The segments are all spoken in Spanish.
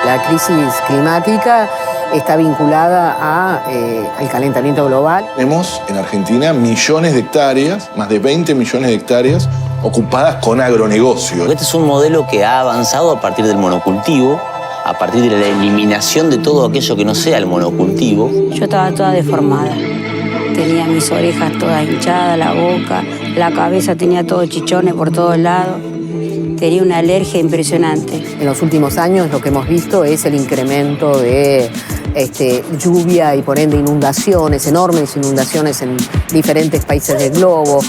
La crisis climática está vinculada al calentamiento global. Tenemos en Argentina millones de hectáreas, más de 20 millones de hectáreas, ocupadas con agronegocio. Este es un modelo que ha avanzado a partir del monocultivo, a partir de la eliminación de todo aquello que no sea el monocultivo. Yo estaba toda deformada. Tenía mis orejas todas hinchadas, la boca, la cabeza tenía todos chichones por todos lados. Tenía una alergia impresionante. En los últimos años lo que hemos visto es el incremento de lluvia y por ende inundaciones, enormes inundaciones en diferentes países del globo.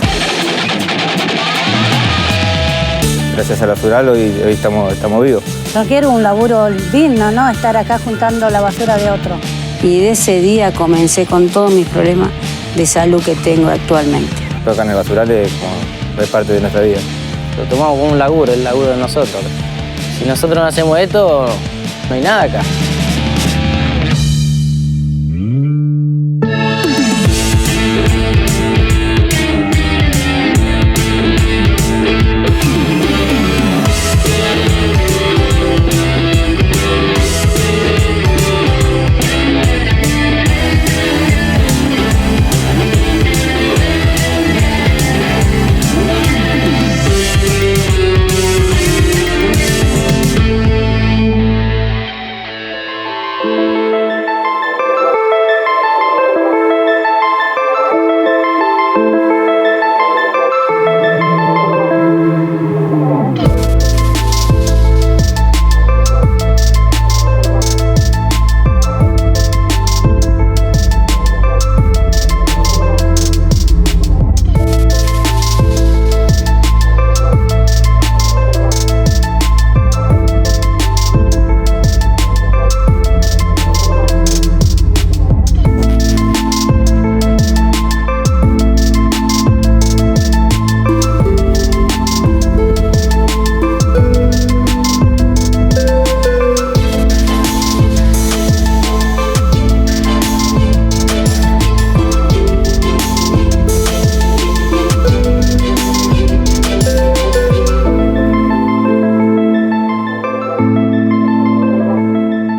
Gracias a la Sural hoy estamos vivos. Yo quiero un laburo digno, ¿no? Estar acá juntando la basura de otro. Y de ese día comencé con todos mis problemas de salud que tengo actualmente. Acá en el basural es parte de nuestra vida. Lo tomamos como un laburo, el laburo de nosotros. Si nosotros no hacemos esto, no hay nada acá.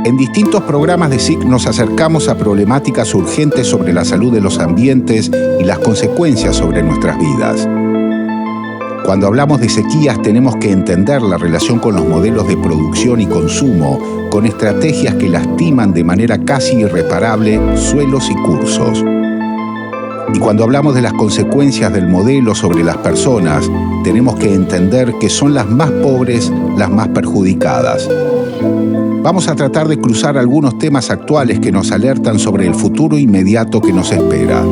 En distintos programas de SIC nos acercamos a problemáticas urgentes sobre la salud de los ambientes y las consecuencias sobre nuestras vidas. Cuando hablamos de sequías tenemos que entender la relación con los modelos de producción y consumo, con estrategias que lastiman de manera casi irreparable suelos y cursos. Y cuando hablamos de las consecuencias del modelo sobre las personas, tenemos que entender que son las más pobres las más perjudicadas. Vamos a tratar de cruzar algunos temas actuales que nos alertan sobre el futuro inmediato que nos espera.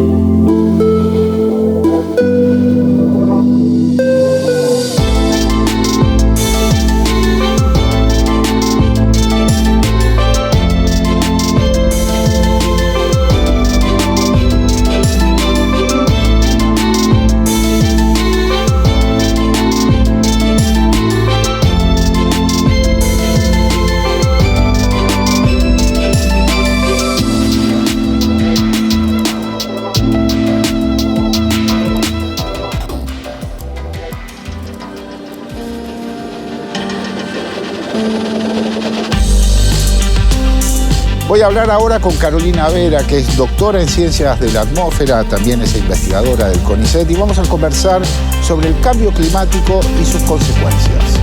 Voy a hablar ahora con Carolina Vera, que es doctora en Ciencias de la Atmósfera, también es investigadora del CONICET, y vamos a conversar sobre el cambio climático y sus consecuencias.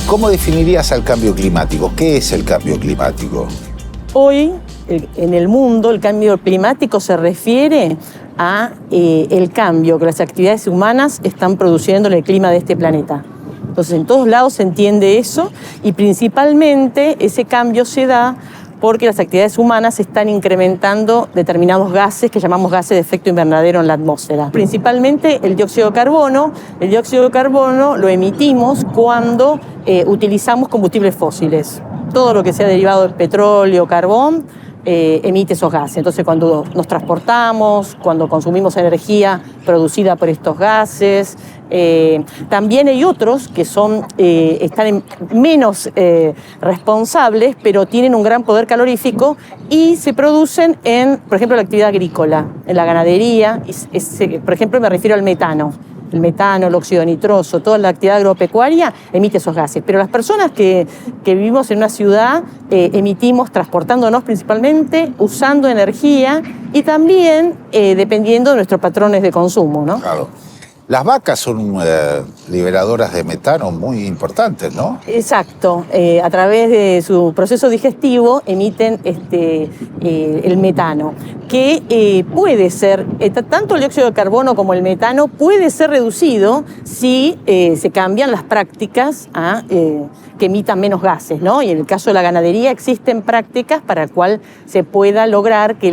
¿Cómo definirías al cambio climático? ¿Qué es el cambio climático? Hoy, en el mundo, el cambio climático se refiere a el cambio que las actividades humanas están produciendo en el clima de este planeta. Entonces, en todos lados se entiende eso y principalmente ese cambio se da porque las actividades humanas están incrementando determinados gases que llamamos gases de efecto invernadero en la atmósfera. Principalmente el dióxido de carbono. El dióxido de carbono lo emitimos cuando utilizamos combustibles fósiles. Todo lo que sea derivado del petróleo, carbón, emite esos gases. Entonces, cuando nos transportamos, cuando consumimos energía producida por estos gases, también hay otros que están menos responsables, pero tienen un gran poder calorífico y se producen en, por ejemplo, la actividad agrícola, en la ganadería. Por ejemplo, me refiero al metano. el metano, el óxido nitroso, toda la actividad agropecuaria emite esos gases. Pero las personas que vivimos en una ciudad emitimos transportándonos principalmente, usando energía y también dependiendo de nuestros patrones de consumo, ¿no? Claro. Las vacas son liberadoras de metano muy importantes, ¿no? Exacto. A través de su proceso digestivo emiten el metano, que puede ser, tanto el dióxido de carbono como el metano, puede ser reducido si se cambian las prácticas que emitan menos gases, ¿no? Y en el caso de la ganadería existen prácticas para el cual se pueda lograr que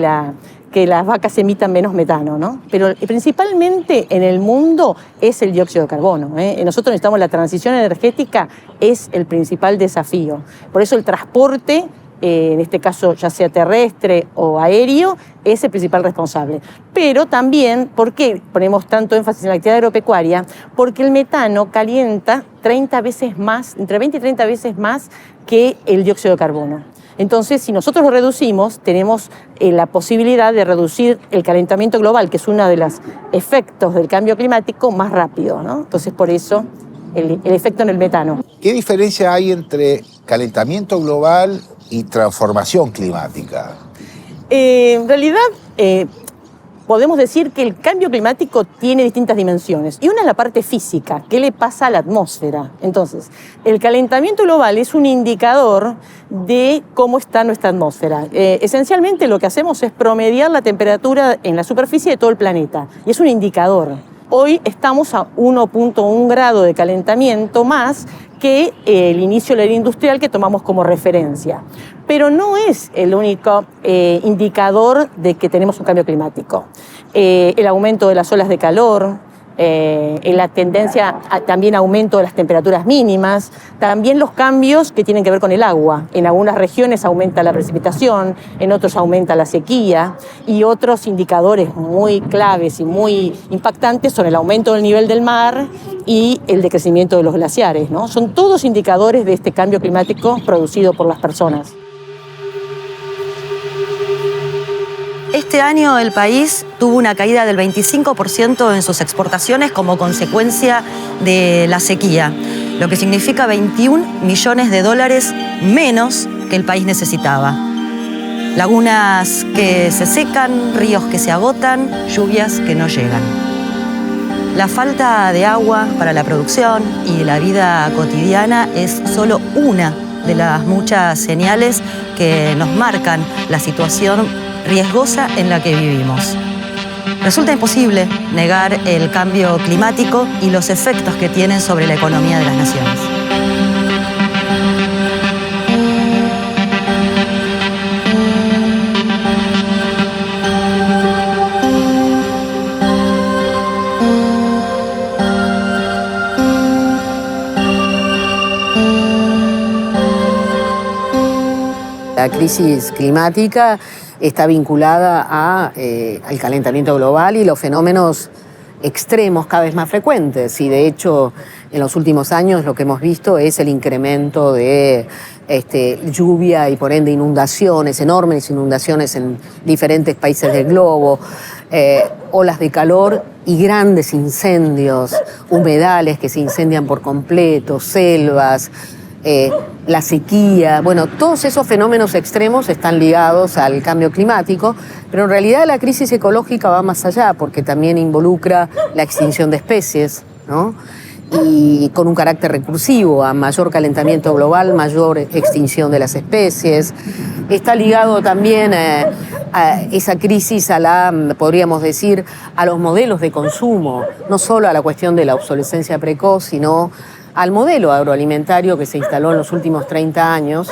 las vacas emitan menos metano, ¿no? Pero principalmente en el mundo es el dióxido de carbono. Nosotros necesitamos la transición energética, es el principal desafío. Por eso el transporte, en este caso ya sea terrestre o aéreo, es el principal responsable. Pero también, ¿por qué ponemos tanto énfasis en la actividad agropecuaria? Porque el metano calienta 30 veces más, entre 20 y 30 veces más que el dióxido de carbono. Entonces, si nosotros lo reducimos, tenemos la posibilidad de reducir el calentamiento global, que es uno de los efectos del cambio climático, más rápido, ¿no? Entonces, por eso, el efecto en el metano. ¿Qué diferencia hay entre calentamiento global y transformación climática? En realidad, podemos decir que el cambio climático tiene distintas dimensiones. Y una es la parte física, ¿qué le pasa a la atmósfera? Entonces, el calentamiento global es un indicador de cómo está nuestra atmósfera. Esencialmente lo que hacemos es promediar la temperatura en la superficie de todo el planeta. Y es un indicador. Hoy estamos a 1.1 grado de calentamiento más que el inicio de la era industrial que tomamos como referencia. Pero no es el único indicador de que tenemos un cambio climático. El aumento de las olas de calor, la tendencia a también aumento de las temperaturas mínimas, también los cambios que tienen que ver con el agua. En algunas regiones aumenta la precipitación, en otros aumenta la sequía, y otros indicadores muy claves y muy impactantes son el aumento del nivel del mar y el decrecimiento de los glaciares, ¿no? Son todos indicadores de este cambio climático producido por las personas. Este año el país tuvo una caída del 25% en sus exportaciones como consecuencia de la sequía, lo que significa 21 millones de dólares menos que el país necesitaba. Lagunas que se secan, ríos que se agotan, lluvias que no llegan. La falta de agua para la producción y la vida cotidiana es solo una de las muchas señales que nos marcan la situación riesgosa en la que vivimos. Resulta imposible negar el cambio climático y los efectos que tienen sobre la economía de las naciones. La crisis climática está vinculada al calentamiento global y los fenómenos extremos cada vez más frecuentes. Y de hecho, en los últimos años lo que hemos visto es el incremento de lluvia y por ende inundaciones, enormes inundaciones en diferentes países del globo, olas de calor y grandes incendios, humedales que se incendian por completo, selvas, la sequía. Bueno, todos esos fenómenos extremos están ligados al cambio climático, pero en realidad la crisis ecológica va más allá porque también involucra la extinción de especies, ¿no? Y con un carácter recursivo, a mayor calentamiento global, mayor extinción de las especies. Está ligado también a esa crisis podríamos decir, a los modelos de consumo, no solo a la cuestión de la obsolescencia precoz, sino al modelo agroalimentario que se instaló en los últimos 30 años,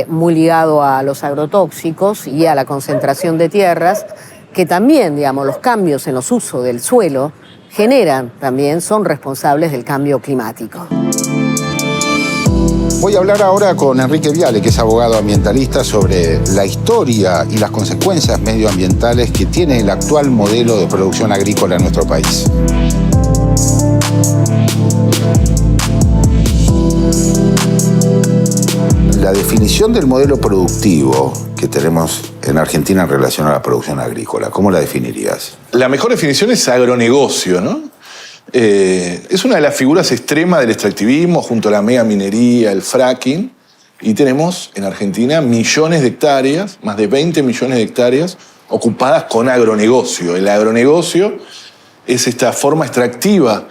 muy ligado a los agrotóxicos y a la concentración de tierras, que también, digamos, los cambios en los usos del suelo son responsables del cambio climático. Voy a hablar ahora con Enrique Viale, que es abogado ambientalista, sobre la historia y las consecuencias medioambientales que tiene el actual modelo de producción agrícola en nuestro país. La definición del modelo productivo que tenemos en Argentina en relación a la producción agrícola, ¿cómo la definirías? La mejor definición es agronegocio, ¿no? Es una de las figuras extremas del extractivismo junto a la megaminería, el fracking. Y tenemos en Argentina millones de hectáreas, más de 20 millones de hectáreas, ocupadas con agronegocio. El agronegocio es esta forma extractiva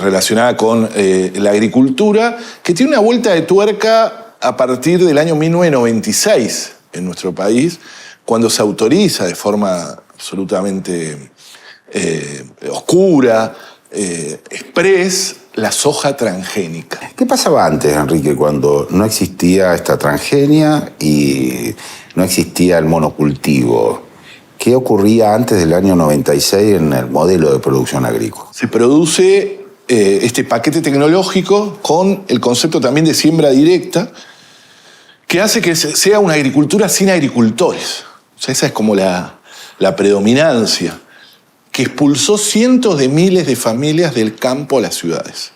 relacionada con la agricultura, que tiene una vuelta de tuerca a partir del año 1996 en nuestro país, cuando se autoriza de forma absolutamente oscura, express, la soja transgénica. ¿Qué pasaba antes, Enrique, cuando no existía esta transgenia y no existía el monocultivo? ¿Qué ocurría antes del año 96 en el modelo de producción agrícola? Se produce este paquete tecnológico con el concepto también de siembra directa, que hace que sea una agricultura sin agricultores. O sea, esa es como la predominancia, que expulsó cientos de miles de familias del campo a las ciudades.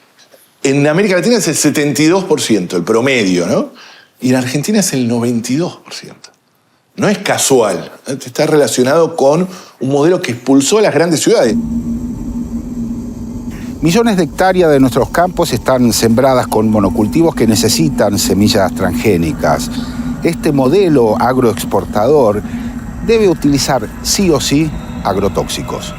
En América Latina es el 72%, el promedio, ¿no? Y en Argentina es el 92%. No es casual, está relacionado con un modelo que expulsó a las grandes ciudades. Millones de hectáreas de nuestros campos están sembradas con monocultivos que necesitan semillas transgénicas. Este modelo agroexportador debe utilizar sí o sí agrotóxicos.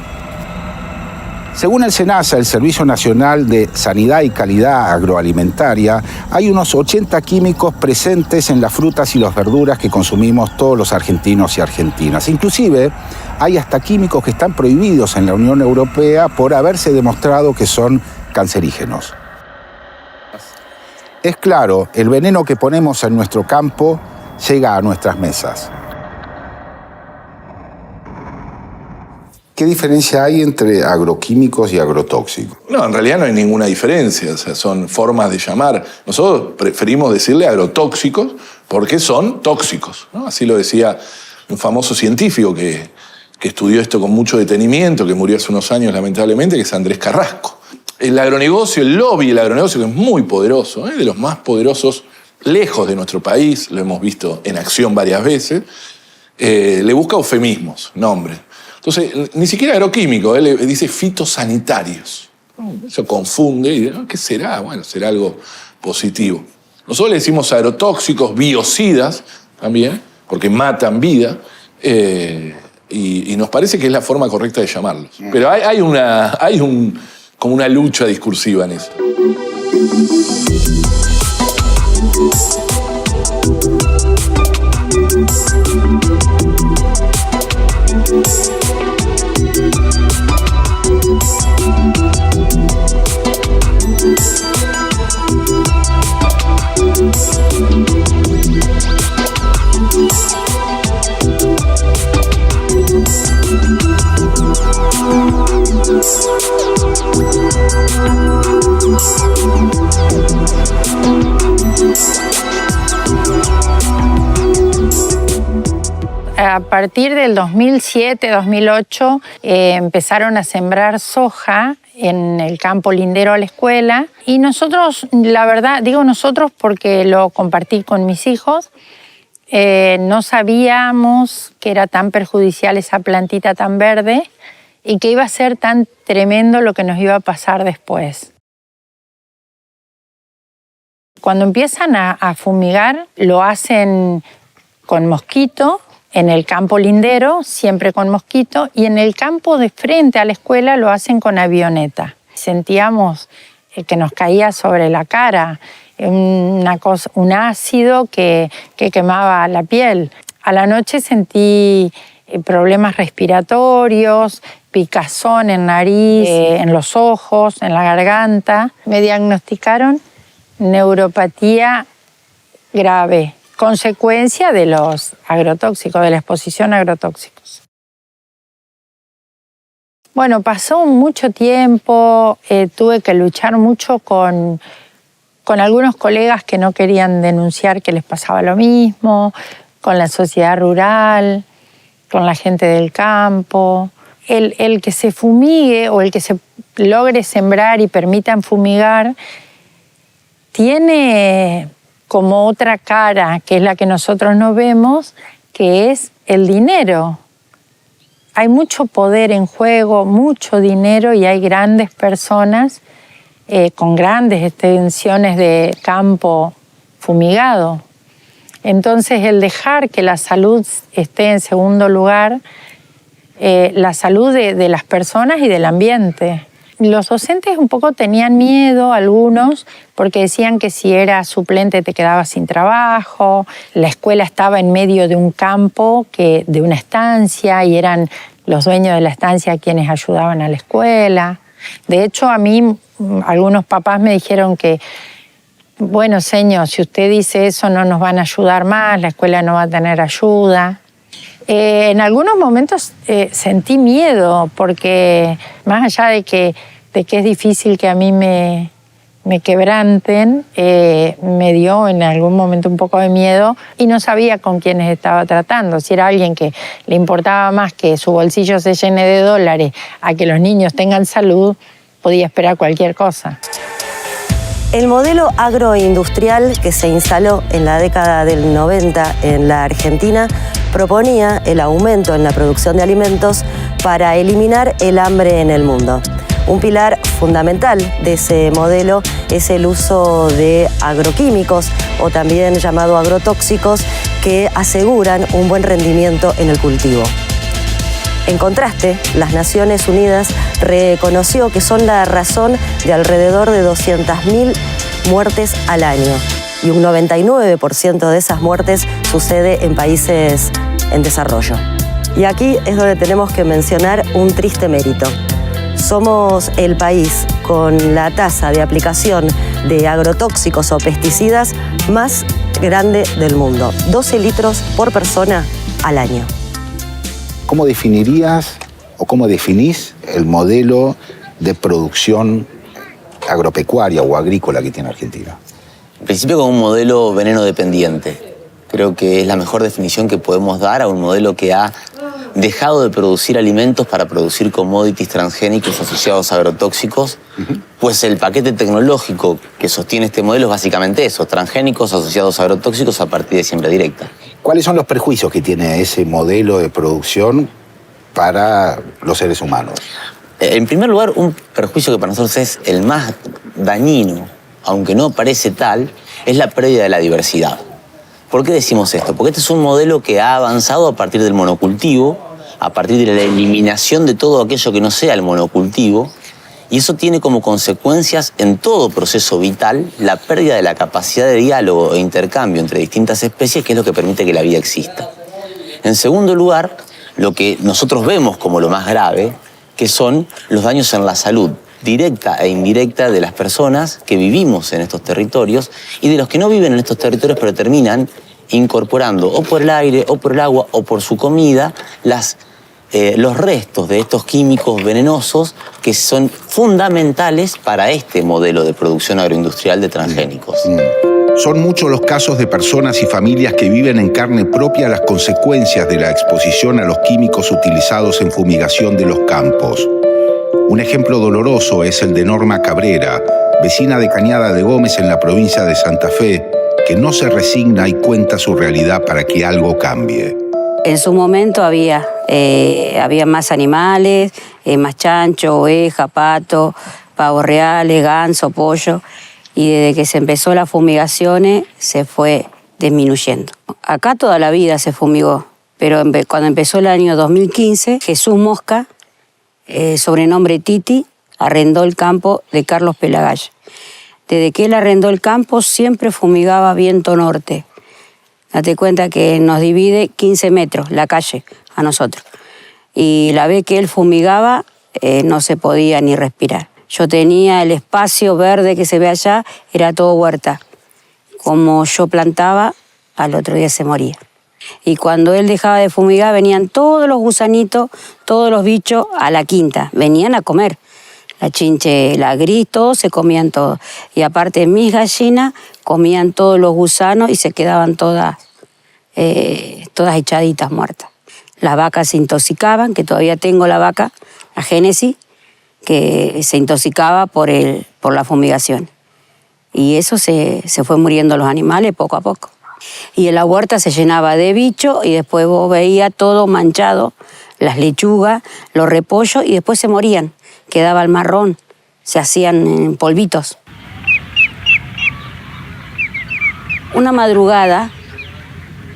Según el SENASA, el Servicio Nacional de Sanidad y Calidad Agroalimentaria, hay unos 80 químicos presentes en las frutas y las verduras que consumimos todos los argentinos y argentinas. Inclusive, hay hasta químicos que están prohibidos en la Unión Europea por haberse demostrado que son cancerígenos. Es claro, el veneno que ponemos en nuestro campo llega a nuestras mesas. ¿Qué diferencia hay entre agroquímicos y agrotóxicos? No, en realidad no hay ninguna diferencia, o sea, son formas de llamar. Nosotros preferimos decirle agrotóxicos porque son tóxicos, ¿no? Así lo decía un famoso científico que estudió esto con mucho detenimiento, que murió hace unos años lamentablemente, que es Andrés Carrasco. El agronegocio, el lobby del agronegocio, que es muy poderoso, de los más poderosos lejos de nuestro país, lo hemos visto en acción varias veces, le busca eufemismos, nombres. Entonces, ni siquiera agroquímico, él dice fitosanitarios. Eso confunde y dice, ¿qué será? Bueno, será algo positivo. Nosotros le decimos agrotóxicos, biocidas también, porque matan vida, y nos parece que es la forma correcta de llamarlos. Pero hay como una lucha discursiva en eso. A partir del 2007-2008 empezaron a sembrar soja en el campo lindero a la escuela y nosotros, la verdad, digo nosotros porque lo compartí con mis hijos, no sabíamos que era tan perjudicial esa plantita tan verde y que iba a ser tan tremendo lo que nos iba a pasar después. Cuando empiezan a fumigar, lo hacen con mosquito, en el campo lindero, siempre con mosquito, y en el campo de frente a la escuela lo hacen con avioneta. Sentíamos que nos caía sobre la cara un ácido que quemaba la piel. A la noche sentí problemas respiratorios, picazón en nariz, en los ojos, en la garganta. Me diagnosticaron neuropatía grave, consecuencia de los agrotóxicos, de la exposición a agrotóxicos. Bueno, pasó mucho tiempo, tuve que luchar mucho con algunos colegas que no querían denunciar que les pasaba lo mismo, con la sociedad rural, con la gente del campo. El que se fumigue o el que se logre sembrar y permitan fumigar tiene como otra cara, que es la que nosotros no vemos, que es el dinero. hay mucho poder en juego, mucho dinero y hay grandes personas con grandes extensiones de campo fumigado. Entonces, el dejar que la salud esté en segundo lugar, la salud de las personas y del ambiente. Los docentes un poco tenían miedo, algunos, porque decían que si eras suplente te quedabas sin trabajo. La escuela estaba en medio de un campo, de una estancia, y eran los dueños de la estancia quienes ayudaban a la escuela. De hecho, a mí algunos papás me dijeron que, bueno, señor, si usted dice eso no nos van a ayudar más, la escuela no va a tener ayuda. En algunos momentos sentí miedo porque más allá de que es difícil que a mí me quebranten, me dio en algún momento un poco de miedo y no sabía con quiénes estaba tratando. Si era alguien que le importaba más que su bolsillo se llene de dólares a que los niños tengan salud, podía esperar cualquier cosa. El modelo agroindustrial que se instaló en la década del 90 en la Argentina proponía el aumento en la producción de alimentos para eliminar el hambre en el mundo. Un pilar fundamental de ese modelo es el uso de agroquímicos o también llamado agrotóxicos que aseguran un buen rendimiento en el cultivo. En contraste, las Naciones Unidas reconoció que son la razón de alrededor de 200.000 muertes al año y un 99% de esas muertes sucede en países en desarrollo. Y aquí es donde tenemos que mencionar un triste mérito. Somos el país con la tasa de aplicación de agrotóxicos o pesticidas más grande del mundo, 12 litros por persona al año. ¿Cómo definirías o cómo definís el modelo de producción agropecuaria o agrícola que tiene Argentina? En principio, como un modelo veneno dependiente. Creo que es la mejor definición que podemos dar a un modelo que ha dejado de producir alimentos para producir commodities transgénicos asociados a agrotóxicos, pues el paquete tecnológico que sostiene este modelo es básicamente eso, transgénicos asociados a agrotóxicos a partir de siembra directa. ¿Cuáles son los prejuicios que tiene ese modelo de producción para los seres humanos? En primer lugar, un perjuicio que para nosotros es el más dañino, aunque no parece tal, es la pérdida de la diversidad. ¿Por qué decimos esto? Porque este es un modelo que ha avanzado a partir del monocultivo, a partir de la eliminación de todo aquello que no sea el monocultivo, y eso tiene como consecuencias en todo proceso vital la pérdida de la capacidad de diálogo e intercambio entre distintas especies, que es lo que permite que la vida exista. En segundo lugar, lo que nosotros vemos como lo más grave, que son los daños en la salud directa e indirecta de las personas que vivimos en estos territorios y de los que no viven en estos territorios pero terminan incorporando o por el aire o por el agua o por su comida los restos de estos químicos venenosos que son fundamentales para este modelo de producción agroindustrial de transgénicos. Son muchos los casos de personas y familias que viven en carne propia las consecuencias de la exposición a los químicos utilizados en fumigación de los campos. Un ejemplo doloroso es el de Norma Cabrera, vecina de Cañada de Gómez en la provincia de Santa Fe, que no se resigna y cuenta su realidad para que algo cambie. En su momento había más animales, más chancho, oveja, pato, pavos reales, ganso, pollo, y desde que se empezó las fumigaciones se fue disminuyendo. Acá toda la vida se fumigó, pero cuando empezó el año 2015, Jesús Mosca, sobrenombre Titi, arrendó el campo de Carlos Pelagaya. Desde que él arrendó el campo siempre fumigaba viento norte. Date cuenta que nos divide 15 metros la calle a nosotros. Y la vez que él fumigaba no se podía ni respirar. Yo tenía el espacio verde que se ve allá, era todo huerta. Como yo plantaba, al otro día se moría. Y cuando él dejaba de fumigar, venían todos los gusanitos, todos los bichos a la quinta. Venían a comer. La chinche, la gris, todos se comían todo. Y aparte mis gallinas comían todos los gusanos y se quedaban todas echaditas muertas. Las vacas se intoxicaban, que todavía tengo la vaca, la Génesis, que se intoxicaba por la fumigación. Y eso se fue muriendo los animales poco a poco. Y en la huerta se llenaba de bichos y después vos veías todo manchado, las lechugas, los repollos y después se morían. Quedaba el marrón, se hacían en polvitos. Una madrugada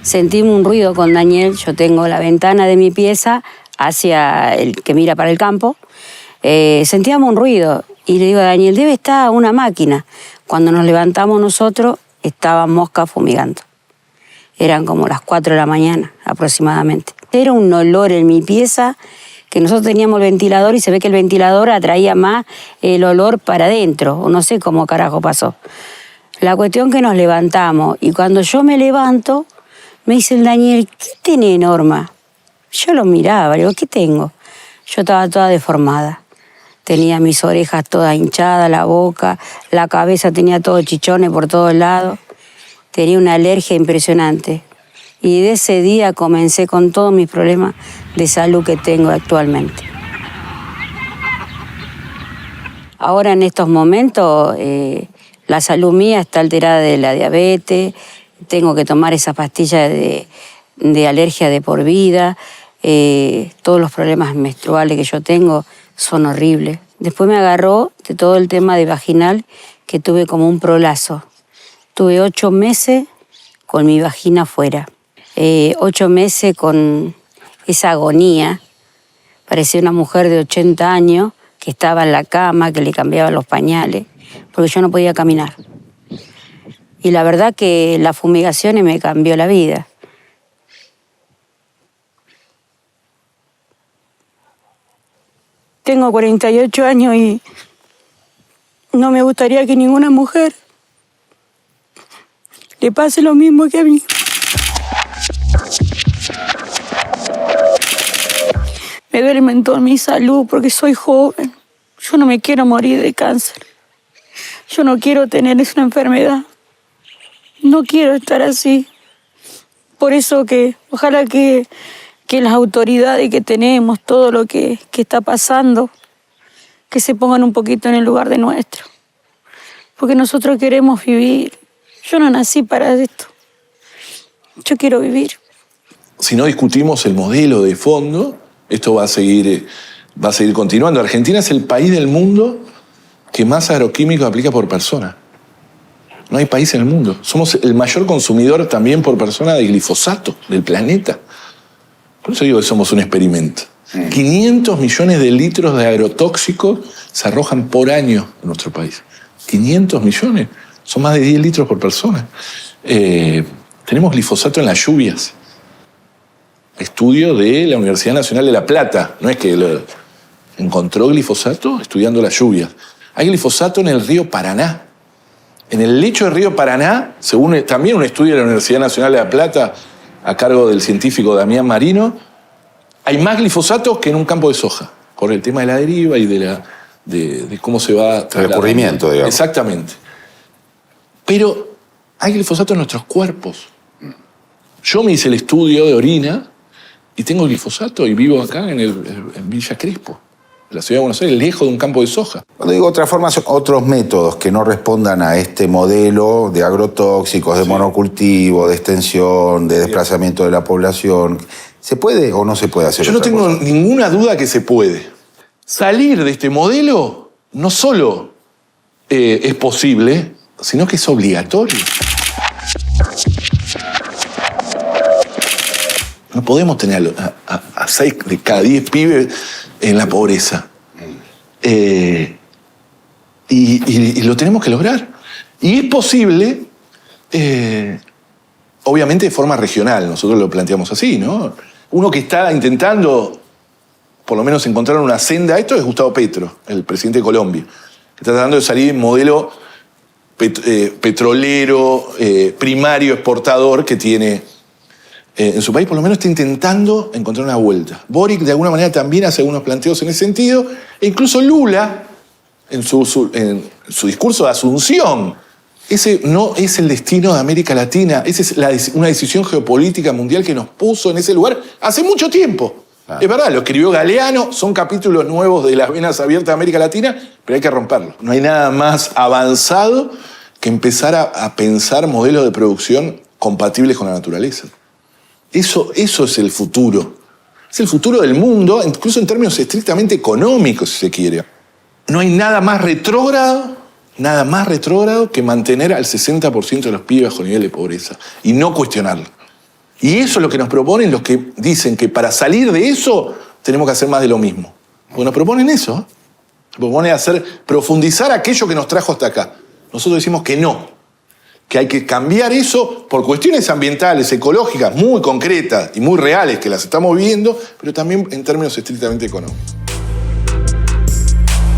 sentimos un ruido con Daniel. Yo tengo la ventana de mi pieza hacia el que mira para el campo. Sentíamos un ruido y le digo a Daniel, debe estar una máquina. Cuando nos levantamos nosotros, estaban moscas fumigando. Eran como las 4 de la mañana aproximadamente. Era un olor en mi pieza que nosotros teníamos el ventilador y se ve que el ventilador atraía más el olor para adentro, o no sé cómo carajo pasó. La cuestión que nos levantamos y cuando yo me levanto, me dice el Daniel, ¿qué tiene Norma? Yo lo miraba, le digo, ¿qué tengo? Yo estaba toda deformada. Tenía mis orejas todas hinchadas, la boca, la cabeza tenía todos chichones por todos lados. Tenía una alergia impresionante. Y de ese día comencé con todos mis problemas de salud que tengo actualmente. Ahora en estos momentos la salud mía está alterada de la diabetes, tengo que tomar esa pastilla de alergia de por vida, todos los problemas menstruales que yo tengo son horribles. Después me agarró de todo el tema de vaginal, que tuve como un prolazo. Tuve 8 meses con mi vagina afuera. 8 meses con esa agonía. Parecía una mujer de 80 años que estaba en la cama, que le cambiaban los pañales, porque yo no podía caminar. Y la verdad que la fumigación me cambió la vida. Tengo 48 años y no me gustaría que ninguna mujer le pase lo mismo que a mí. Me duele en toda mi salud porque soy joven. Yo no me quiero morir de cáncer. Yo no quiero tener esa enfermedad. No quiero estar así. Por eso que ojalá que las autoridades que tenemos, todo lo que está pasando, que se pongan un poquito en el lugar de nuestro. Porque nosotros queremos vivir. Yo no nací para esto. Yo quiero vivir. Si no discutimos el modelo de fondo, esto va a seguir continuando. Argentina es el país del mundo que más agroquímicos aplica por persona. No hay país en el mundo. Somos el mayor consumidor también por persona de glifosato del planeta. Por eso digo que somos un experimento. 500 millones de litros de agrotóxicos se arrojan por año en nuestro país. 500 millones. Son más de 10 litros por persona. Tenemos glifosato en las lluvias. Estudio de la Universidad Nacional de La Plata. No es que encontró glifosato estudiando las lluvias. Hay glifosato en el río Paraná. En el lecho del río Paraná, según también un estudio de la Universidad Nacional de La Plata, a cargo del científico Damián Marino, hay más glifosato que en un campo de soja, por el tema de la deriva y de cómo se va... El escurrimiento, digamos. Exactamente. Pero hay glifosato en nuestros cuerpos. Yo me hice el estudio de orina y tengo glifosato y vivo acá en Villa Crespo, en la ciudad de Buenos Aires, lejos de un campo de soja. Cuando digo otras formas, otros métodos que no respondan a este modelo de agrotóxicos, de monocultivo, de extensión, de desplazamiento de la población, ¿se puede o no se puede hacer? Yo no tengo ninguna duda que se puede. Salir de este modelo no solo es posible, sino que es obligatorio. No podemos tener a 6 de cada 10 pibes en la pobreza. Y lo tenemos que lograr. Y es posible, obviamente de forma regional, nosotros lo planteamos así, ¿no? Uno que está intentando, por lo menos, encontrar una senda a esto es Gustavo Petro, el presidente de Colombia, que está tratando de salir de un modelo petrolero, primario, exportador que tiene en su país. Por lo menos está intentando encontrar una vuelta. Boric, de alguna manera, también hace algunos planteos en ese sentido. E incluso Lula, en su discurso de Asunción, ese no es el destino de América Latina. Esa es una decisión geopolítica mundial que nos puso en ese lugar hace mucho tiempo. Es verdad, lo escribió Galeano, son capítulos nuevos de las venas abiertas de América Latina, pero hay que romperlo. No hay nada más avanzado que empezar a pensar modelos de producción compatibles con la naturaleza. Eso es el futuro. Es el futuro del mundo, incluso en términos estrictamente económicos, si se quiere. No hay nada más retrógrado que mantener al 60% de los pibes bajo nivel de pobreza y no cuestionarlo. Y eso es lo que nos proponen los que dicen que para salir de eso tenemos que hacer más de lo mismo. Porque nos proponen eso, ¿eh? Nos proponen profundizar aquello que nos trajo hasta acá. Nosotros decimos que no, que hay que cambiar eso por cuestiones ambientales, ecológicas, muy concretas y muy reales, que las estamos viviendo, pero también en términos estrictamente económicos.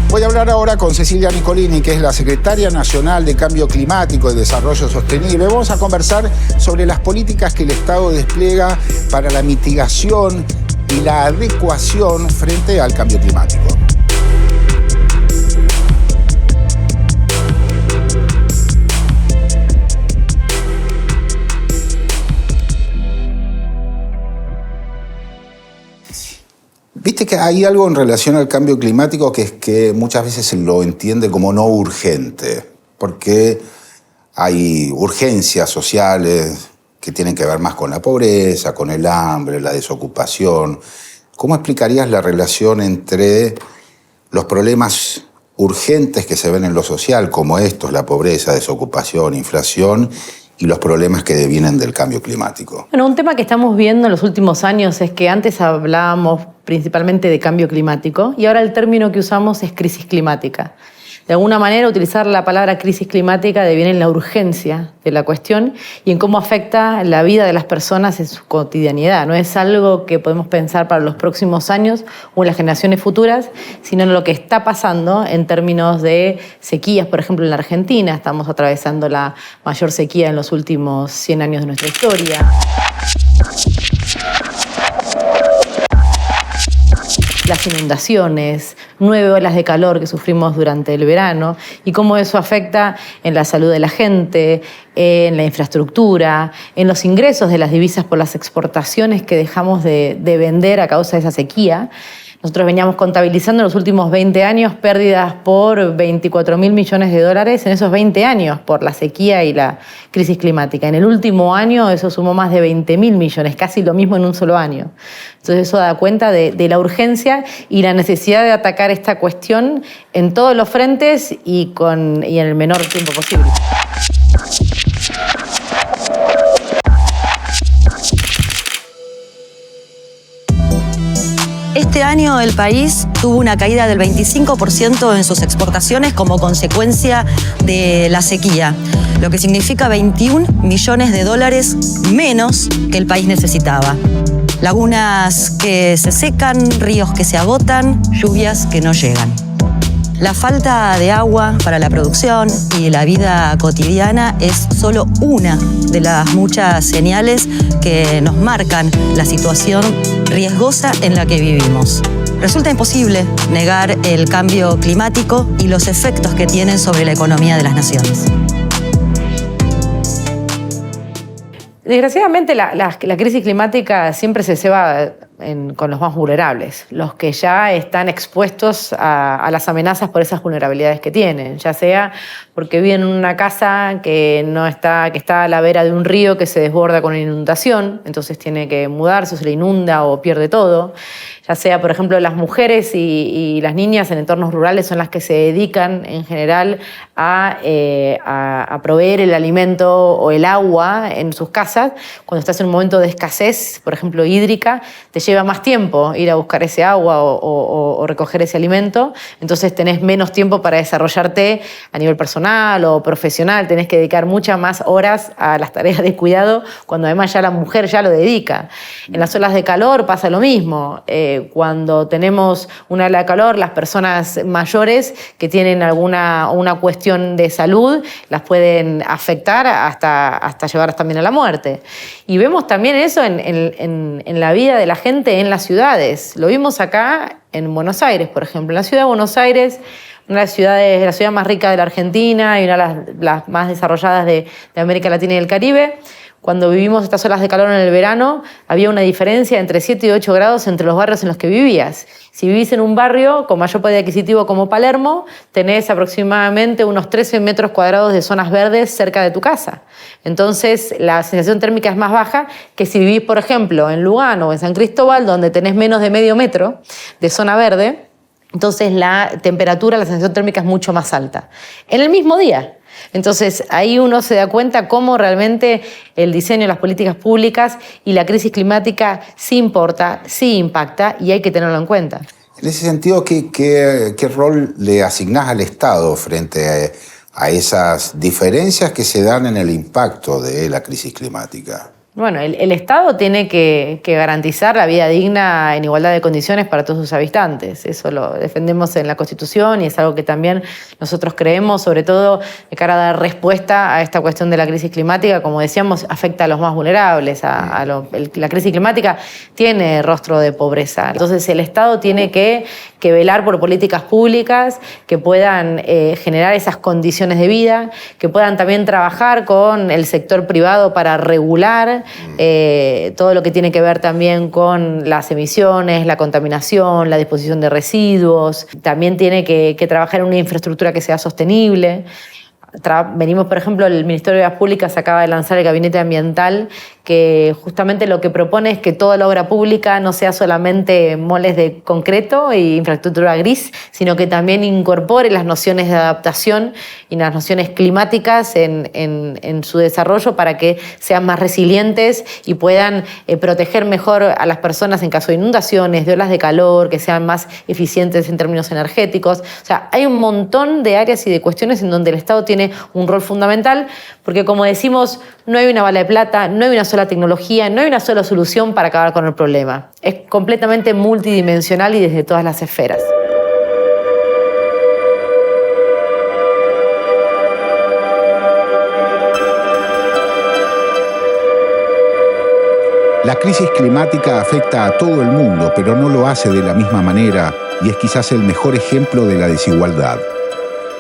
Voy a hablar ahora con Cecilia Nicolini, que es la Secretaria Nacional de Cambio Climático y Desarrollo Sostenible. Vamos a conversar sobre las políticas que el Estado despliega para la mitigación y la adecuación frente al cambio climático. Viste que hay algo en relación al cambio climático que es que muchas veces se lo entiende como no urgente, porque hay urgencias sociales que tienen que ver más con la pobreza, con el hambre, la desocupación. ¿Cómo explicarías la relación entre los problemas urgentes que se ven en lo social, como estos, la pobreza, desocupación, inflación, y los problemas que devienen del cambio climático? Bueno, un tema que estamos viendo en los últimos años es que antes hablábamos principalmente de cambio climático y ahora el término que usamos es crisis climática. De alguna manera, utilizar la palabra crisis climática deviene en la urgencia de la cuestión y en cómo afecta la vida de las personas en su cotidianidad. No es algo que podemos pensar para los próximos años o en las generaciones futuras, sino en lo que está pasando en términos de sequías. Por ejemplo, en la Argentina estamos atravesando la mayor sequía en los últimos 100 años de nuestra historia. Las inundaciones, 9 olas de calor que sufrimos durante el verano y cómo eso afecta en la salud de la gente, en la infraestructura, en los ingresos de las divisas por las exportaciones que dejamos de vender a causa de esa sequía. Nosotros veníamos contabilizando en los últimos 20 años pérdidas por 24.000 millones de dólares en esos 20 años por la sequía y la crisis climática. En el último año eso sumó más de 20.000 millones, casi lo mismo en un solo año. Entonces eso da cuenta de la urgencia y la necesidad de atacar esta cuestión en todos los frentes y en el menor tiempo posible. Este año el país tuvo una caída del 25% en sus exportaciones como consecuencia de la sequía, lo que significa 21 millones de dólares menos que el país necesitaba. Lagunas que se secan, ríos que se agotan, lluvias que no llegan. La falta de agua para la producción y la vida cotidiana es solo una de las muchas señales que nos marcan la situación riesgosa en la que vivimos. Resulta imposible negar el cambio climático y los efectos que tienen sobre la economía de las naciones. Desgraciadamente, la crisis climática siempre se ceba con los más vulnerables, los que ya están expuestos a las amenazas por esas vulnerabilidades que tienen, ya sea porque viven en una casa que está a la vera de un río que se desborda con una inundación, entonces tiene que mudarse, o se le inunda o pierde todo, ya sea, por ejemplo, las mujeres y las niñas en entornos rurales son las que se dedican en general a proveer el alimento o el agua en sus casas. Cuando estás en un momento de escasez, por ejemplo, hídrica, te lleva más tiempo ir a buscar ese agua o recoger ese alimento, entonces tenés menos tiempo para desarrollarte a nivel personal o profesional, tenés que dedicar muchas más horas a las tareas de cuidado, cuando además ya la mujer ya lo dedica. En las olas de calor pasa lo mismo. Cuando tenemos una ola de calor, las personas mayores que tienen una cuestión de salud las pueden afectar hasta llevar también a la muerte. Y vemos también eso en la vida de la gente en las ciudades. Lo vimos acá en Buenos Aires, por ejemplo. En la ciudad de Buenos Aires, una de las ciudades, la ciudad más rica de la Argentina y una de las más desarrolladas de América Latina y del Caribe, Cuando vivimos estas olas de calor en el verano, había una diferencia entre 7 y 8 grados entre los barrios en los que vivías. Si vivís en un barrio con mayor poder adquisitivo como Palermo, tenés aproximadamente unos 13 metros cuadrados de zonas verdes cerca de tu casa. Entonces, la sensación térmica es más baja que si vivís, por ejemplo, en Lugano o en San Cristóbal, donde tenés menos de medio metro de zona verde. Entonces, la temperatura, la sensación térmica es mucho más alta. En el mismo día. Entonces, ahí uno se da cuenta cómo realmente el diseño, las políticas públicas y la crisis climática sí importa, sí impacta y hay que tenerlo en cuenta. En ese sentido, ¿qué rol le asignás al Estado frente a esas diferencias que se dan en el impacto de la crisis climática? Bueno, el Estado tiene que garantizar la vida digna en igualdad de condiciones para todos sus habitantes. Eso lo defendemos en la Constitución y es algo que también nosotros creemos, sobre todo de cara a dar respuesta a esta cuestión de la crisis climática. Como decíamos, afecta a los más vulnerables. La crisis climática tiene rostro de pobreza. Entonces el Estado tiene que velar por políticas públicas que puedan generar esas condiciones de vida, que puedan también trabajar con el sector privado para regular todo lo que tiene que ver también con las emisiones, la contaminación, la disposición de residuos. También tiene que trabajar en una infraestructura que sea sostenible. Venimos, por ejemplo, el Ministerio de Obras Públicas acaba de lanzar el Gabinete Ambiental, que justamente lo que propone es que toda la obra pública no sea solamente moles de concreto e infraestructura gris, sino que también incorpore las nociones de adaptación y las nociones climáticas en su desarrollo para que sean más resilientes y puedan proteger mejor a las personas en caso de inundaciones, de olas de calor, que sean más eficientes en términos energéticos. O sea, hay un montón de áreas y de cuestiones en donde el Estado tiene un rol fundamental, porque como decimos, no hay una bala de plata, no hay una sola tecnología, no hay una sola solución para acabar con el problema. Es completamente multidimensional y desde todas las esferas. La crisis climática afecta a todo el mundo, pero no lo hace de la misma manera y es quizás el mejor ejemplo de la desigualdad.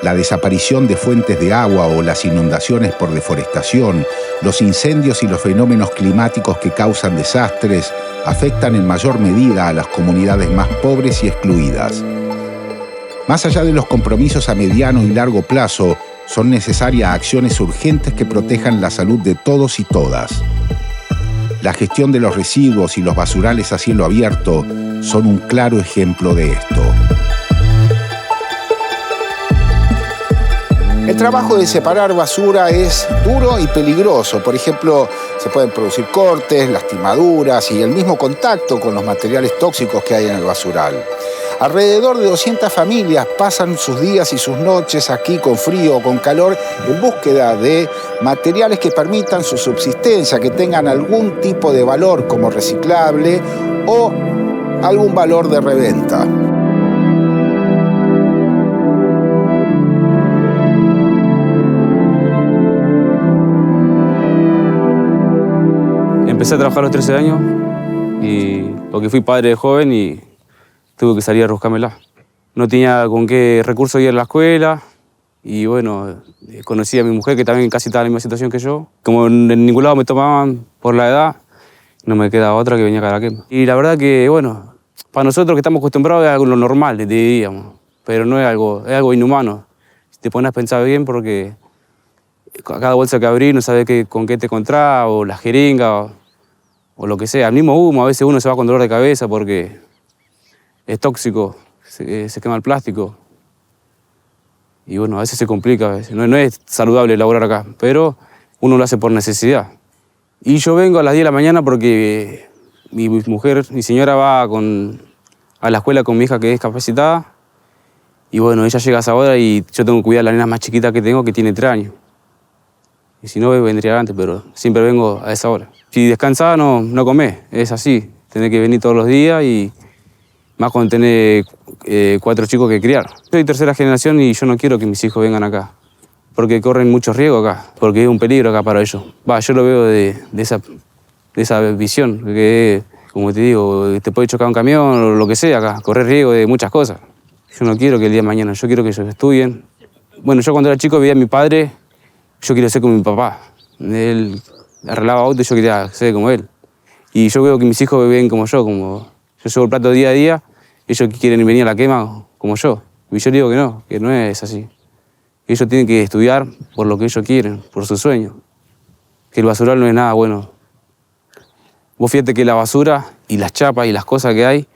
La desaparición de fuentes de agua o las inundaciones por deforestación, los incendios y los fenómenos climáticos que causan desastres afectan en mayor medida a las comunidades más pobres y excluidas. Más allá de los compromisos a mediano y largo plazo, son necesarias acciones urgentes que protejan la salud de todos y todas. La gestión de los residuos y los basurales a cielo abierto son un claro ejemplo de esto. El trabajo de separar basura es duro y peligroso. Por ejemplo, se pueden producir cortes, lastimaduras y el mismo contacto con los materiales tóxicos que hay en el basural. Alrededor de 200 familias pasan sus días y sus noches aquí con frío o con calor en búsqueda de materiales que permitan su subsistencia, que tengan algún tipo de valor como reciclable o algún valor de reventa. Empecé a trabajar a los 13 años porque fui padre de joven y tuve que salir a buscármela. No tenía con qué recursos ir a la escuela y bueno, conocí a mi mujer que también casi estaba en la misma situación que yo. Como en ningún lado me tomaban por la edad, no me queda otra que venir a Caraquema. Y la verdad que, bueno, para nosotros que estamos acostumbrados es algo normal, diríamos, pero no es algo inhumano. Si te pones a pensar bien porque cada bolsa que abrís no sabes con qué te encontrás, o la jeringa, o lo que sea. El mismo humo, a veces uno se va con dolor de cabeza porque es tóxico, se quema el plástico. Y bueno, a veces se complica, a veces. No es saludable elaborar acá, pero uno lo hace por necesidad. Y yo vengo a las 10 de la mañana porque mi mujer, mi señora va a la escuela con mi hija que es discapacitada. Y bueno, ella llega a esa hora y yo tengo que cuidar a la nena más chiquita que tengo, que tiene 3 años. Y si no, vendría antes, pero siempre vengo a esa hora. Si descansás, no comés, es así. Tenés que venir todos los días y más cuando tenés 4 chicos que criar. Soy tercera generación y yo no quiero que mis hijos vengan acá, porque corren mucho riesgo acá, porque es un peligro acá para ellos. Yo lo veo de esa visión, que como te digo, te puede chocar un camión o lo que sea acá, correr riesgo de muchas cosas. Yo no quiero que el día de mañana, yo quiero que ellos estudien. Bueno, yo cuando era chico veía a mi padre, yo quiero ser como mi papá. Él arreglaba auto y yo quería ser como él. Y yo veo que mis hijos ven como yo llevo el plato día a día, ellos quieren venir a la quema como yo. Y yo digo que no es así. Ellos tienen que estudiar por lo que ellos quieren, por su sueño. Que el basural no es nada bueno. Vos fíjate que la basura y las chapas y las cosas que hay,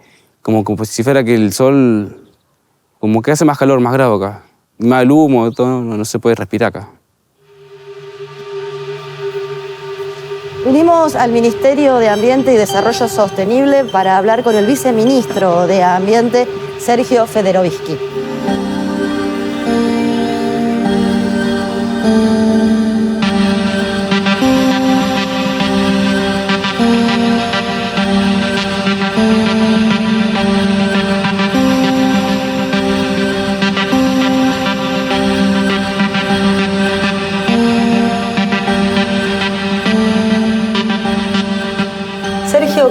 como si fuera que el sol, como que hace más calor, más grado acá. Más el humo, todo, no se puede respirar acá. Vinimos al Ministerio de Ambiente y Desarrollo Sostenible para hablar con el viceministro de Ambiente, Sergio Federovisky.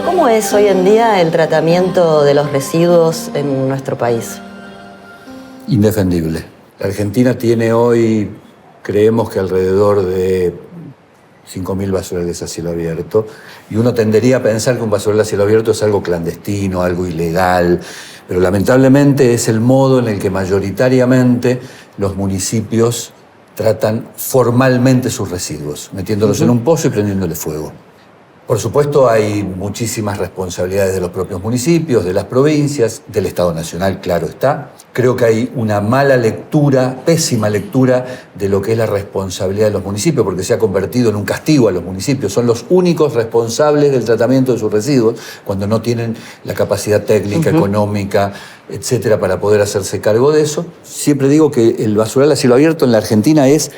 ¿Cómo es hoy en día el tratamiento de los residuos en nuestro país? Indefendible. La Argentina tiene hoy, creemos que alrededor de 5.000 basurales a cielo abierto, y uno tendería a pensar que un basural a cielo abierto es algo clandestino, algo ilegal, pero lamentablemente es el modo en el que mayoritariamente los municipios tratan formalmente sus residuos, metiéndolos en un pozo y prendiéndole fuego. Por supuesto, hay muchísimas responsabilidades de los propios municipios, de las provincias, del Estado Nacional, claro está. Creo que hay una mala lectura, pésima lectura de lo que es la responsabilidad de los municipios, porque se ha convertido en un castigo a los municipios. Son los únicos responsables del tratamiento de sus residuos cuando no tienen la capacidad técnica, económica, etcétera, para poder hacerse cargo de eso. Siempre digo que el basural a cielo abierto en la Argentina es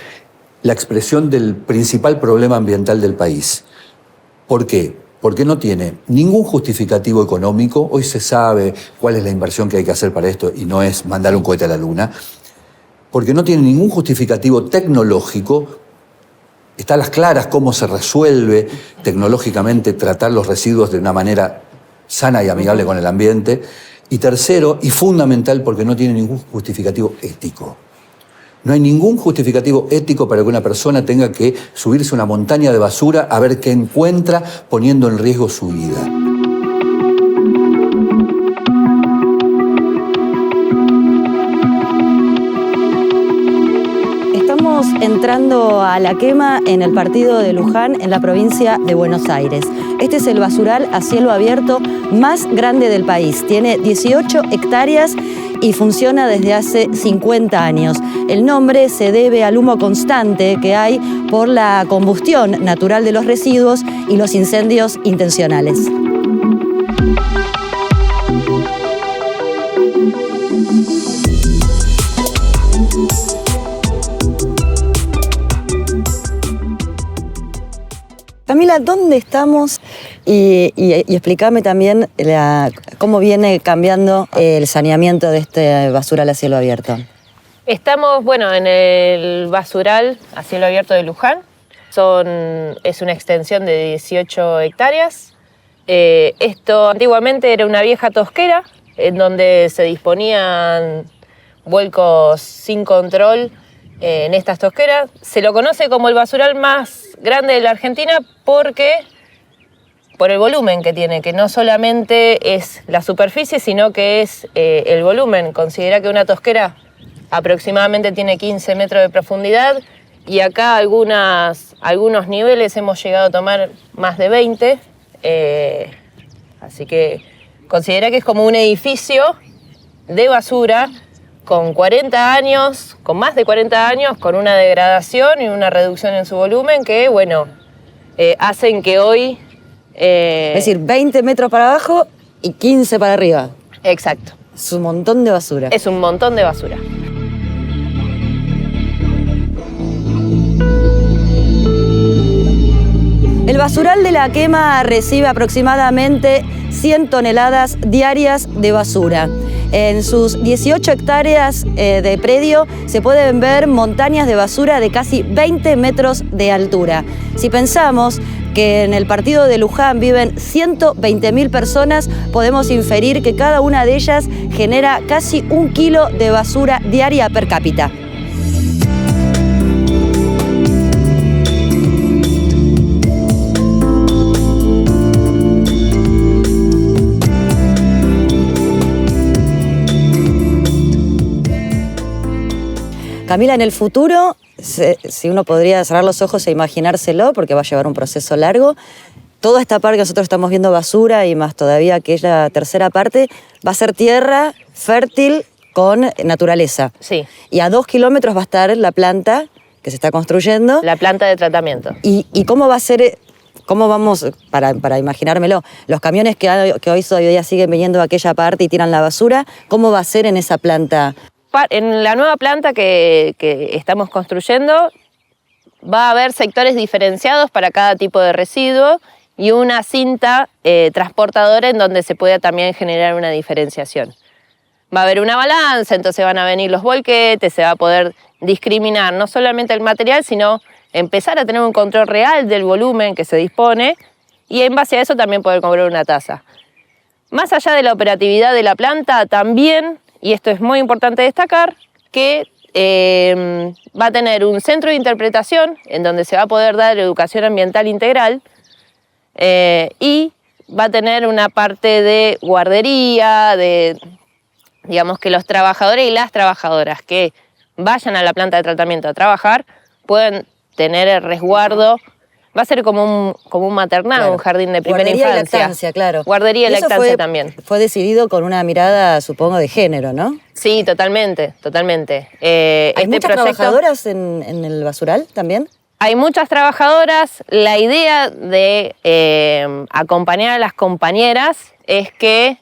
la expresión del principal problema ambiental del país. ¿Por qué? Porque no tiene ningún justificativo económico. Hoy se sabe cuál es la inversión que hay que hacer para esto y no es mandar un cohete a la luna. Porque no tiene ningún justificativo tecnológico. Está a las claras cómo se resuelve tecnológicamente tratar los residuos de una manera sana y amigable con el ambiente. Y tercero, y fundamental, porque no tiene ningún justificativo ético. No hay ningún justificativo ético para que una persona tenga que subirse a una montaña de basura a ver qué encuentra poniendo en riesgo su vida. Estamos entrando a la quema en el partido de Luján, en la provincia de Buenos Aires. Este es el basural a cielo abierto más grande del país. Tiene 18 hectáreas y funciona desde hace 50 años. El nombre se debe al humo constante que hay por la combustión natural de los residuos y los incendios intencionales. Camila, ¿dónde estamos? Y explícame también cómo viene cambiando el saneamiento de este basural a cielo abierto. Estamos, en el basural a cielo abierto de Luján. Es una extensión de 18 hectáreas. Esto antiguamente era una vieja tosquera en donde se disponían vuelcos sin control en estas tosqueras. Se lo conoce como el basural más grande de la Argentina por el volumen que tiene, que no solamente es la superficie, sino que es el volumen. Considera que una tosquera aproximadamente tiene 15 metros de profundidad y acá algunos niveles hemos llegado a tomar más de 20. Así que considera que es como un edificio de basura con 40 años, con más de 40 años, con una degradación y una reducción en su volumen que, hacen que hoy... Es decir, 20 metros para abajo y 15 para arriba. Exacto. Es un montón de basura. Es un montón de basura. El basural de la quema recibe aproximadamente 100 toneladas diarias de basura. En sus 18 hectáreas de predio se pueden ver montañas de basura de casi 20 metros de altura. Si pensamos que en el partido de Luján viven 120.000 personas, podemos inferir que cada una de ellas genera casi 1 kilo de basura diaria per cápita. Camila, en el futuro, si uno podría cerrar los ojos e imaginárselo, porque va a llevar un proceso largo, toda esta parte que nosotros estamos viendo basura y más todavía aquella tercera parte, va a ser tierra fértil con naturaleza. Sí. Y a 2 kilómetros va a estar la planta que se está construyendo. La planta de tratamiento. ¿Y cómo va a ser, cómo vamos, para imaginármelo, los camiones que hoy día siguen viniendo a aquella parte y tiran la basura, ¿cómo va a ser en esa planta? En la nueva planta que estamos construyendo va a haber sectores diferenciados para cada tipo de residuo y una cinta transportadora en donde se pueda también generar una diferenciación. Va a haber una balanza, entonces van a venir los volquetes, se va a poder discriminar no solamente el material, sino empezar a tener un control real del volumen que se dispone y en base a eso también poder cobrar una tasa. Más allá de la operatividad de la planta, también, y esto es muy importante destacar, que va a tener un centro de interpretación en donde se va a poder dar educación ambiental integral y va a tener una parte de guardería, digamos que los trabajadores y las trabajadoras que vayan a la planta de tratamiento a trabajar pueden tener el resguardo. Va a ser como un maternal, claro. Un jardín de primera Guardería infancia. Y lactancia, claro. Guardería y lactancia también. Fue decidido con una mirada, supongo, de género, ¿no? Sí, totalmente. ¿Hay muchas trabajadoras en el basural también? Hay muchas trabajadoras. La idea de acompañar a las compañeras es que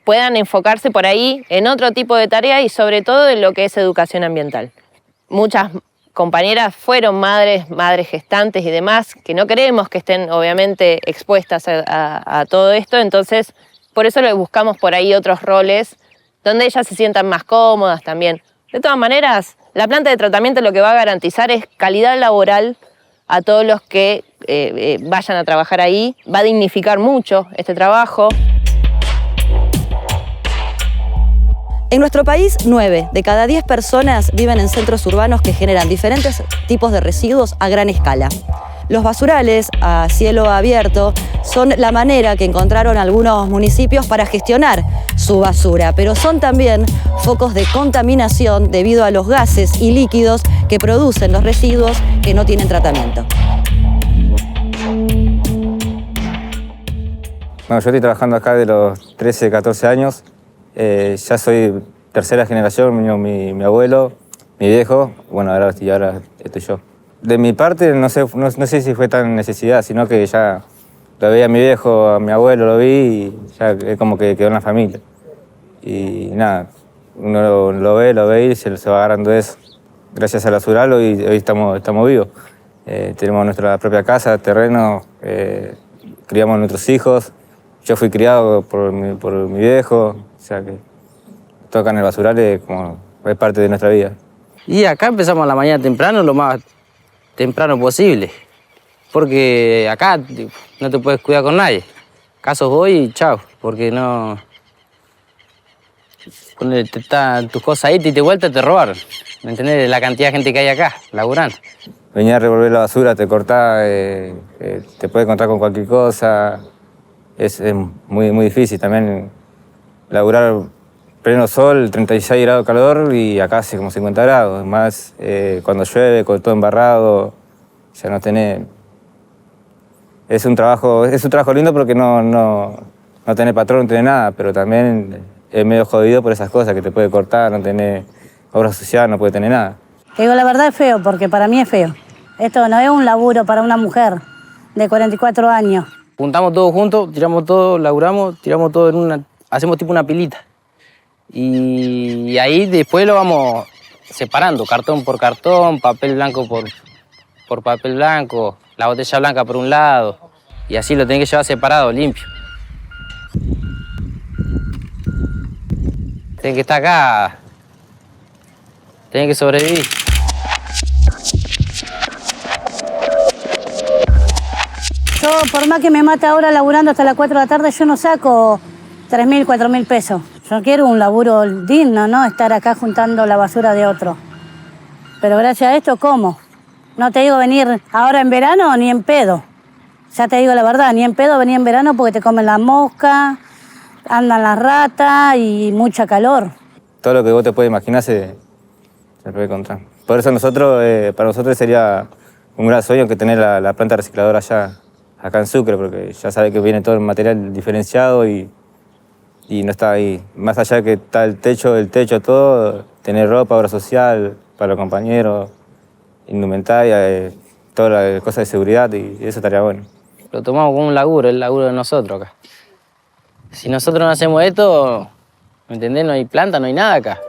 puedan enfocarse por ahí en otro tipo de tareas y sobre todo en lo que es educación ambiental. Muchas compañeras fueron madres gestantes y demás, que no queremos que estén obviamente expuestas a todo esto, entonces por eso le buscamos por ahí otros roles donde ellas se sientan más cómodas también. De todas maneras, la planta de tratamiento lo que va a garantizar es calidad laboral a todos los que vayan a trabajar ahí, va a dignificar mucho este trabajo. En nuestro país, 9 de cada 10 personas viven en centros urbanos que generan diferentes tipos de residuos a gran escala. Los basurales a cielo abierto son la manera que encontraron algunos municipios para gestionar su basura, pero son también focos de contaminación debido a los gases y líquidos que producen los residuos que no tienen tratamiento. Bueno, yo estoy trabajando acá de los 13, 14 años. Ya soy tercera generación, mi abuelo, mi viejo, bueno, ahora estoy yo. De mi parte, no sé si fue tan necesidad, sino que ya lo veía a mi viejo, a mi abuelo, lo vi y ya es como que quedó en la familia. Y nada, uno lo ve y se va agarrando de eso. Gracias al basural hoy estamos vivos. Tenemos nuestra propia casa, terreno, criamos a nuestros hijos. Yo fui criado por mi viejo, o sea que todo acá en el basural es parte de nuestra vida. Y acá empezamos a la mañana temprano, lo más temprano posible, porque acá no te puedes cuidar con nadie. Acá sos vos y chao, porque no... Cuando tus cosas ahí te vuelta te robaron, ¿me entendés? La cantidad de gente que hay acá, laburando. Venir a revolver la basura, te cortás, te puedes encontrar con cualquier cosa. Es muy difícil también laburar pleno sol, 36 grados de calor y acá hace como 50 grados. Más cuando llueve, con todo embarrado, ya no tenés... Es un trabajo lindo porque no tenés patrón, no tenés nada, pero también es medio jodido por esas cosas, que te puede cortar, no tenés obra social, no puede tener nada. Te digo, la verdad es feo, porque para mí es feo. Esto no es un laburo para una mujer de 44 años. Juntamos todo juntos, tiramos todo, laburamos, tiramos todo hacemos tipo una pilita. Y ahí después lo vamos separando, cartón por cartón, papel blanco por papel blanco, la botella blanca por un lado, y así lo tenés que llevar separado, limpio. Tenés que estar acá, tenés que sobrevivir. Yo, por más que me mate ahora laburando hasta las 4 de la tarde, yo no saco 3.000, 4.000 pesos. Yo quiero un laburo digno, ¿no? Estar acá juntando la basura de otro. Pero gracias a esto, ¿cómo? No te digo venir ahora en verano ni en pedo. Ya te digo la verdad, ni en pedo venir en verano porque te comen las moscas, andan las ratas y mucha calor. Todo lo que vos te puedes imaginar se Se recontra. Por eso para nosotros sería un gran sueño que tener la planta recicladora acá en Sucre, porque ya sabe que viene todo el material diferenciado y no está ahí. Más allá que está el techo, todo, tener ropa, obra social para los compañeros, indumentaria, todas las cosas de seguridad y eso estaría bueno. Lo tomamos como un laburo, el laburo de nosotros acá. Si nosotros no hacemos esto, ¿me entendés? No hay planta, no hay nada acá.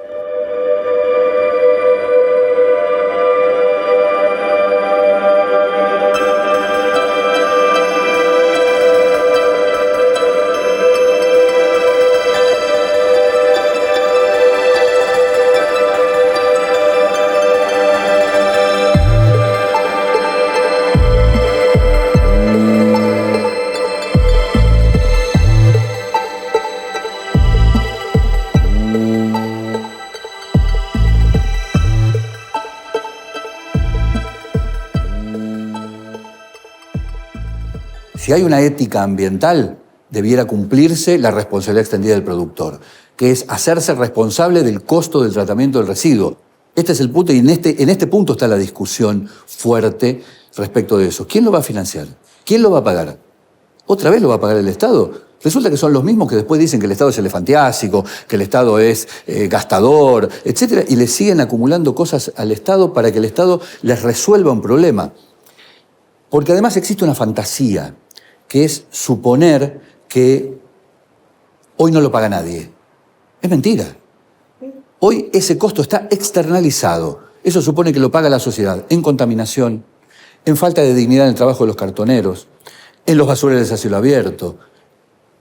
Si hay una ética ambiental, debiera cumplirse la responsabilidad extendida del productor, que es hacerse responsable del costo del tratamiento del residuo. Este es el punto y en este punto está la discusión fuerte respecto de eso. ¿Quién lo va a financiar? ¿Quién lo va a pagar? ¿Otra vez lo va a pagar el Estado? Resulta que son los mismos que después dicen que el Estado es elefantiásico, que el Estado es gastador, etc. Y le siguen acumulando cosas al Estado para que el Estado les resuelva un problema. Porque además existe una fantasía, que es suponer que hoy no lo paga nadie. Es mentira. Hoy ese costo está externalizado. Eso supone que lo paga la sociedad en contaminación, en falta de dignidad en el trabajo de los cartoneros, en los basureros a cielo abierto,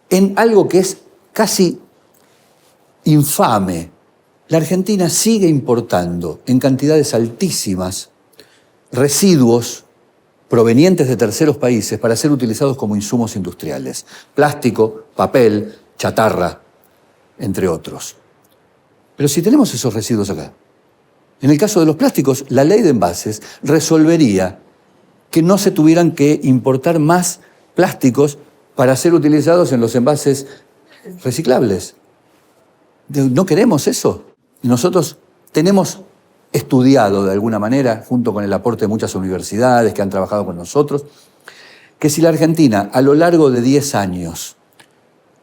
en algo que es casi infame. La Argentina sigue importando en cantidades altísimas residuos provenientes de terceros países para ser utilizados como insumos industriales. Plástico, papel, chatarra, entre otros. Pero si tenemos esos residuos acá, en el caso de los plásticos, la ley de envases resolvería que no se tuvieran que importar más plásticos para ser utilizados en los envases reciclables. No queremos eso. Nosotros tenemos estudiado de alguna manera, junto con el aporte de muchas universidades que han trabajado con nosotros, que si la Argentina a lo largo de 10 años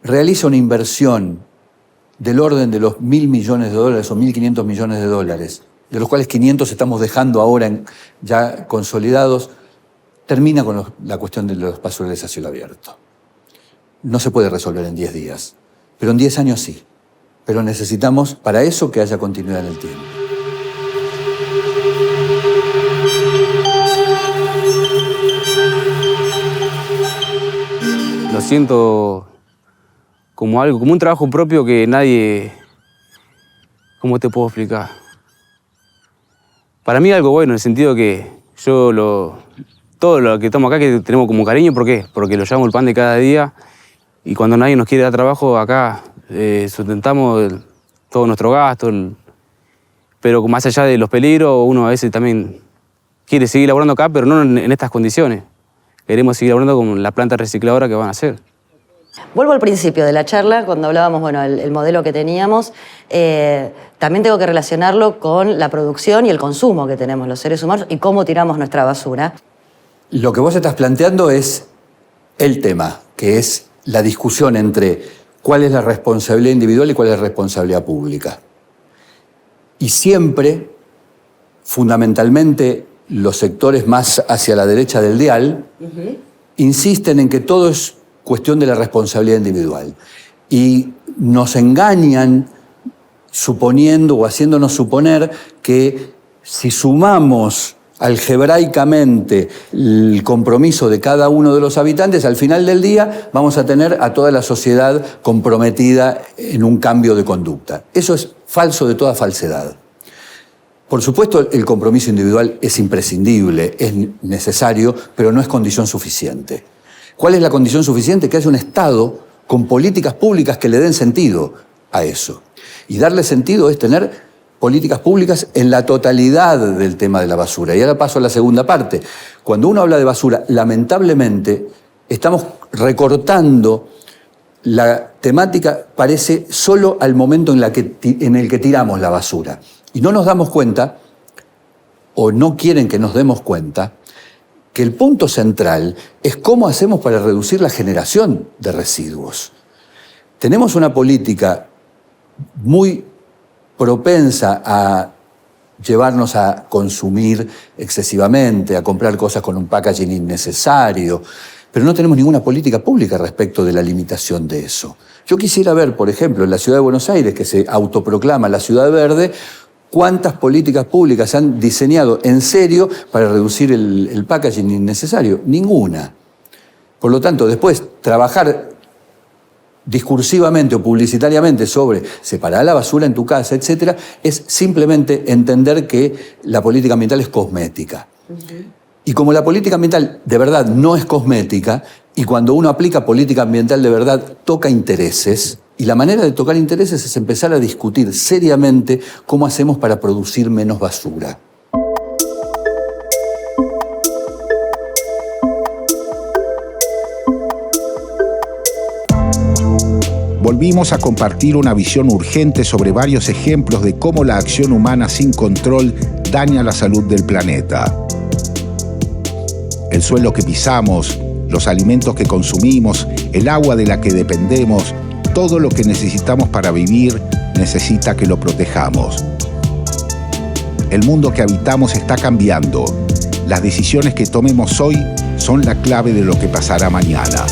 realiza una inversión del orden de los $1.000 millones o $1.500 millones, de los cuales 500 estamos dejando ahora ya consolidados, termina con la cuestión de los basureros a cielo abierto. No se puede resolver en 10 días, pero en 10 años sí. Pero necesitamos para eso que haya continuidad en el tiempo. Lo siento como algo, como un trabajo propio que nadie... ¿Cómo te puedo explicar? Para mí algo bueno, en el sentido que todo lo que tomo acá que tenemos como cariño, ¿por qué? Porque lo llevamos el pan de cada día y cuando nadie nos quiere dar trabajo acá sustentamos todo nuestro gasto, pero más allá de los peligros, uno a veces también quiere seguir laburando acá, pero no en estas condiciones. Queremos seguir laburando con la planta recicladora que van a hacer. Vuelvo al principio de la charla, cuando hablábamos, bueno, el modelo que teníamos. También tengo que relacionarlo con la producción y el consumo que tenemos los seres humanos y cómo tiramos nuestra basura. Lo que vos estás planteando es el tema, que es la discusión entre cuál es la responsabilidad individual y cuál es la responsabilidad pública. Y siempre, fundamentalmente, los sectores más hacia la derecha del dial insisten en que todo es cuestión de la responsabilidad individual. Y nos engañan suponiendo o haciéndonos suponer que si sumamos algebraicamente el compromiso de cada uno de los habitantes, al final del día vamos a tener a toda la sociedad comprometida en un cambio de conducta. Eso es falso de toda falsedad. Por supuesto, el compromiso individual es imprescindible, es necesario, pero no es condición suficiente. ¿Cuál es la condición suficiente? Que haya un Estado con políticas públicas que le den sentido a eso. Y darle sentido es tener políticas públicas en la totalidad del tema de la basura. Y ahora paso a la segunda parte. Cuando uno habla de basura, lamentablemente, estamos recortando la temática, parece, solo al momento en el que tiramos la basura. Y no nos damos cuenta o no quieren que nos demos cuenta que el punto central es cómo hacemos para reducir la generación de residuos. Tenemos una política muy propensa a llevarnos a consumir excesivamente, a comprar cosas con un packaging innecesario, pero no tenemos ninguna política pública respecto de la limitación de eso. Yo quisiera ver, por ejemplo, en la ciudad de Buenos Aires, que se autoproclama la ciudad verde, cuántas políticas públicas se han diseñado en serio para reducir el packaging innecesario. Ninguna. Por lo tanto, después, trabajar discursivamente o publicitariamente sobre separar la basura en tu casa, etc., es simplemente entender que la política ambiental es cosmética. Y como la política ambiental de verdad no es cosmética, y cuando uno aplica política ambiental de verdad toca intereses, y la manera de tocar intereses es empezar a discutir seriamente cómo hacemos para producir menos basura. Volvimos a compartir una visión urgente sobre varios ejemplos de cómo la acción humana sin control daña la salud del planeta. El suelo que pisamos, los alimentos que consumimos, el agua de la que dependemos, todo lo que necesitamos para vivir necesita que lo protejamos. El mundo que habitamos está cambiando. Las decisiones que tomemos hoy son la clave de lo que pasará mañana.